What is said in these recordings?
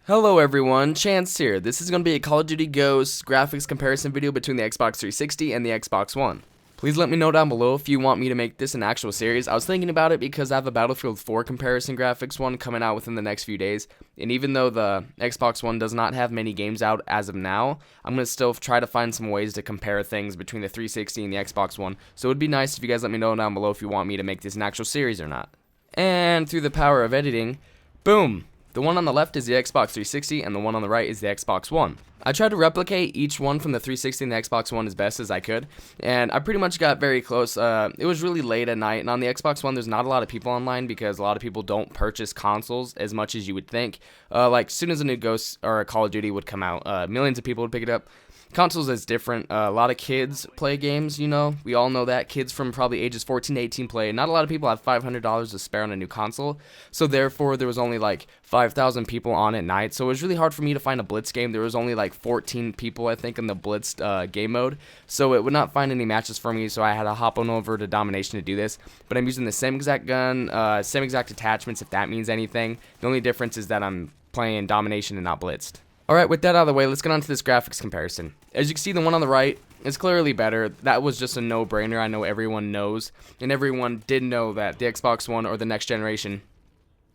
Hello everyone, Chance here. This is going to be a Call of Duty Ghosts graphics comparison video between the Xbox 360 and the Xbox One. Please let me know down below if you want me to make this an actual series. I was thinking about it because I have a Battlefield 4 comparison graphics one coming out within the next few days, and even though the Xbox One does not have many games out as of now, I'm going to still try to find some ways to compare things between the 360 and the Xbox One, so it would be nice if you guys let me know down below if you want me to make this an actual series or not. And through the power of editing, boom! The one on the left is the Xbox 360, and the one on the right is the Xbox One. I tried to replicate each one from the 360 and the Xbox One as best as I could, and I pretty much got very close. It was really late at night, and on the Xbox One, there's not a lot of people online because a lot of people don't purchase consoles as much as you would think. Like, as soon as a new Ghost or a Call of Duty would come out, millions of people would pick it up. Consoles is different. A lot of kids play games, you know. We all know that. Kids from probably ages 14 to 18 play. Not a lot of people have $500 to spare on a new console. So therefore, there was only like 5,000 people on at night. So it was really hard for me to find a Blitz game. There was only like 14 people, I think, in the Blitz game mode. So it would not find any matches for me. So I had to hop on over to Domination to do this. But I'm using the same exact gun, same exact attachments, if that means anything. The only difference is that I'm playing Domination and not Blitzed. Alright, with that out of the way, let's get on to this graphics comparison. As you can see, the one on the right is clearly better. That was just a no-brainer. I know everyone knows, and everyone did know that the Xbox One or the next generation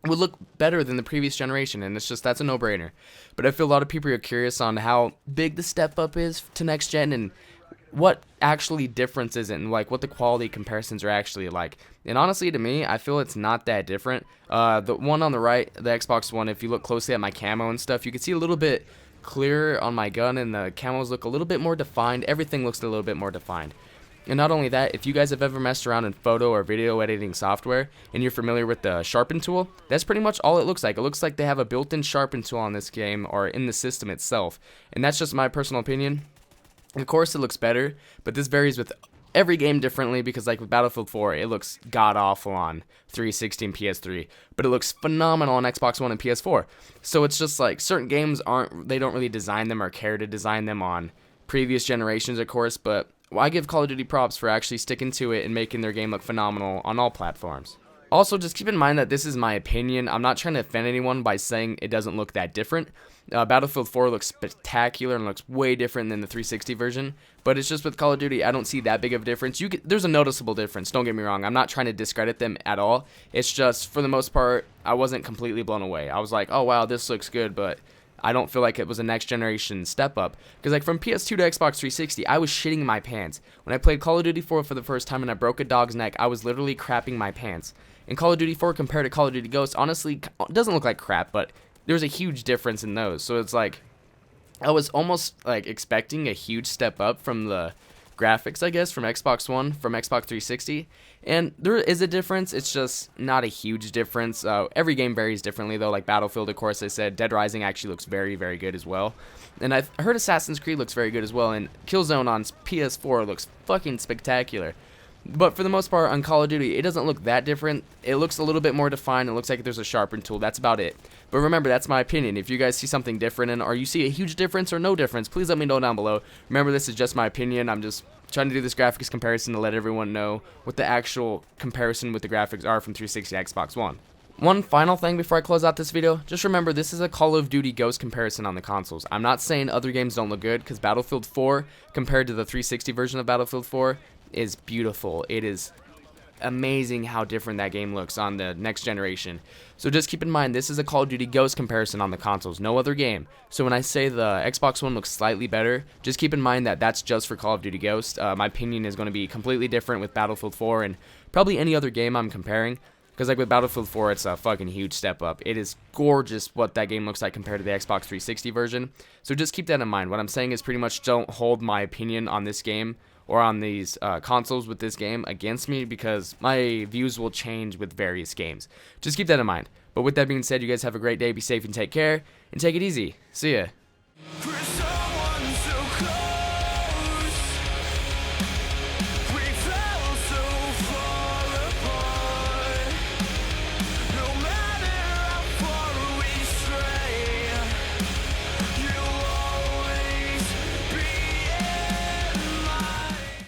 would look better than the previous generation, and that's a no-brainer. But I feel a lot of people are curious on how big the step up is to next gen and what actually difference is it, and like what the quality comparisons are actually like. And honestly, to me, I feel it's not that different. The one on the right, the Xbox One, if you look closely at my camo and stuff, you can see a little bit clearer on my gun, and the camos look a little bit more defined. Everything looks a little bit more defined. And not only that, if you guys have ever messed around in photo or video editing software and you're familiar with the sharpen tool, that's pretty much all it looks like. It looks like they have a built-in sharpen tool on this game or in the system itself. And that's just my personal opinion. Of course, it looks better, but this varies with every game differently because, like with Battlefield 4, it looks god-awful on 360 and PS3, but it looks phenomenal on Xbox One and PS4. So it's just like certain games they don't really design them or care to design them on previous generations, of course, but I give Call of Duty props for actually sticking to it and making their game look phenomenal on all platforms. Also, just keep in mind that this is my opinion. I'm not trying to offend anyone by saying it doesn't look that different. Battlefield 4 looks spectacular and looks way different than the 360 version, but it's just with Call of Duty, I don't see that big of a difference. There's a noticeable difference, don't get me wrong. I'm not trying to discredit them at all. It's just, for the most part, I wasn't completely blown away. I was like, oh wow, this looks good, but I don't feel like it was a next generation step up. Because like from PS2 to Xbox 360, I was shitting my pants. When I played Call of Duty 4 for the first time and I broke a dog's neck, I was literally crapping my pants. And Call of Duty 4 compared to Call of Duty Ghosts, honestly, doesn't look like crap, but there's a huge difference in those. So it's like, I was almost like expecting a huge step up from the graphics, I guess, from Xbox One, from Xbox 360. And there is a difference, it's just not a huge difference. Every game varies differently, though. Like Battlefield, of course, I said, Dead Rising actually looks very, very good as well. And I've heard Assassin's Creed looks very good as well, and Killzone on PS4 looks fucking spectacular. But for the most part, on Call of Duty, it doesn't look that different. It looks a little bit more defined. It looks like there's a sharpen tool. That's about it. But remember, that's my opinion. If you guys see something different, or you see a huge difference or no difference, please let me know down below. Remember, this is just my opinion. I'm just trying to do this graphics comparison to let everyone know what the actual comparison with the graphics are from 360 to Xbox One. One final thing before I close out this video, just remember this is a Call of Duty Ghost comparison on the consoles. I'm not saying other games don't look good, because Battlefield 4, compared to the 360 version of Battlefield 4, is beautiful. It is amazing how different that game looks on the next generation. So just keep in mind, this is a Call of Duty Ghost comparison on the consoles, no other game. So when I say the Xbox One looks slightly better, just keep in mind that that's just for Call of Duty Ghost. My opinion is going to be completely different with Battlefield 4 and probably any other game I'm comparing. Because like with Battlefield 4, it's a fucking huge step up. It is gorgeous what that game looks like compared to the Xbox 360 version. So just keep that in mind. What I'm saying is pretty much don't hold my opinion on this game or on these consoles with this game against me, because my views will change with various games. Just keep that in mind. But with that being said, you guys have a great day, be safe and take care, and take it easy. See ya.